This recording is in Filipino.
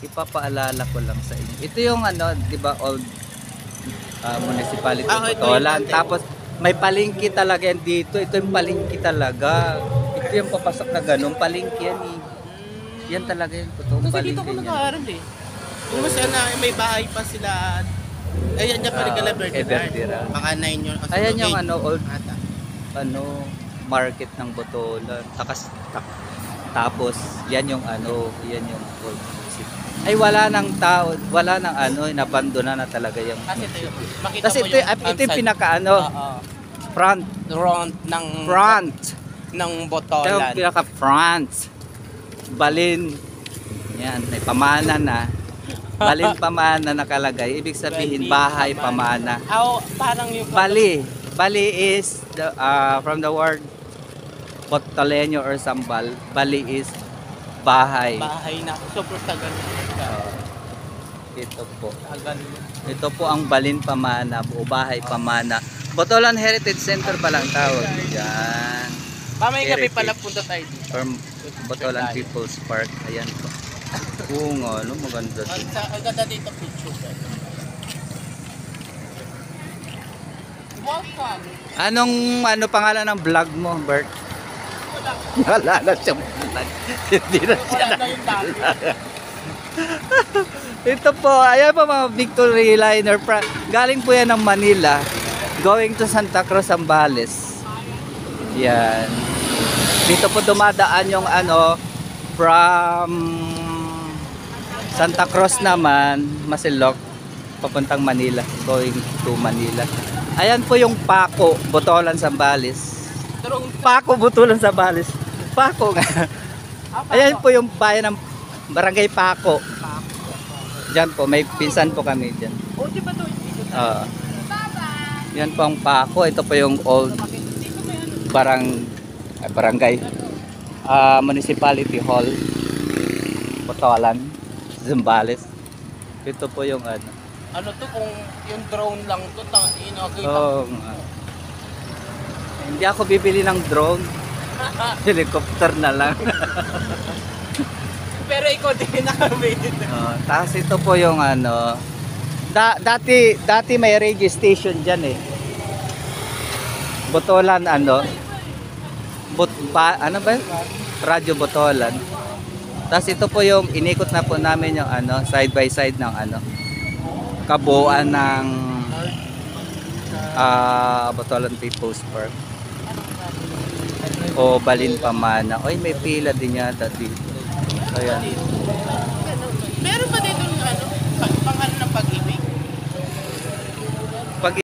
Ipapaalala ko lang sa inyo. Ito yung ano, 'di ba, old municipality Ito Botolan. yung Tapos may palengke talaga yan dito. Ito yung palengke talaga. Ito yung papasok na ganun. Palengke yan eh. Yan talaga yung totoong Kasi palengke dito ko yan. nag-aaral eh. Kung sana may bahay pa sila. Ayan dyan pa rin kala Bernard. Mga 9 yun. Ayan yung ano, old ata. market ng Botolan. Tapos yan yung ano, yan yung old municipality. Ay wala nang tao, wala nang ano, inabandona na talaga yung. Kasi ito yung, makita Kasi mo ito yung pinaka ano, front front ng ito Botolan. yung pinaka front. Balin. Yan, may pamana na. Balin pamana nakalagay. Ibig sabihin bahay pamana. Parang yung Bali. Bali is from the word Botoleño or Sambal. Bali is bahay. bahay na super tagal. Ito po. Tagal. Ito po ang Balin Pamana o Bahay Pamana. Botolan Heritage Center pa lang tawag. Yan. Mamayang gabi Heritage. pala punta tayo dito. From Botolan People's Park. Ayan po. Oo nga, no? Maganda to. Ang ganda dito picture. Welcome. Anong pangalan ng vlog mo, Bert? Wala na siyang vlog. Hindi na siya Wala na yung dami. Ito po, ayan po mga Victory Liner. Galing po yan ng Manila. Going to Santa Cruz, Zambales. Yan. Dito po dumadaan yung ano, from Santa Cruz naman, Masilok, papuntang Manila. Going to Manila. Ayan po yung Paco, Botolan, Zambales. Paco, Botolan, Zambales. Paco nga. Ayan po yung bayan ng Barangay Paco. Diyan po, may pinsan po kami diyan. Oh, di ba ito? Yan po ang Paco. Ito po yung old barangay municipality hall. Botolan, Zambales. Ito po yung ano. Ano to kung yung drone lang to, Oh, hindi ako bibili ng drone. Helicopter na lang. Pero ikaw din nakamit. Tapos ito po yung ano. Dati may radio station diyan eh. Botolan ano? Ano ba? Radyo Botolan. Tapos ito po yung inikot na po namin yung ano, side by side ng ano, kabuuan ng Botolan People's Park o Balin Pamana. Oy, may pila din yata dito. Ayan.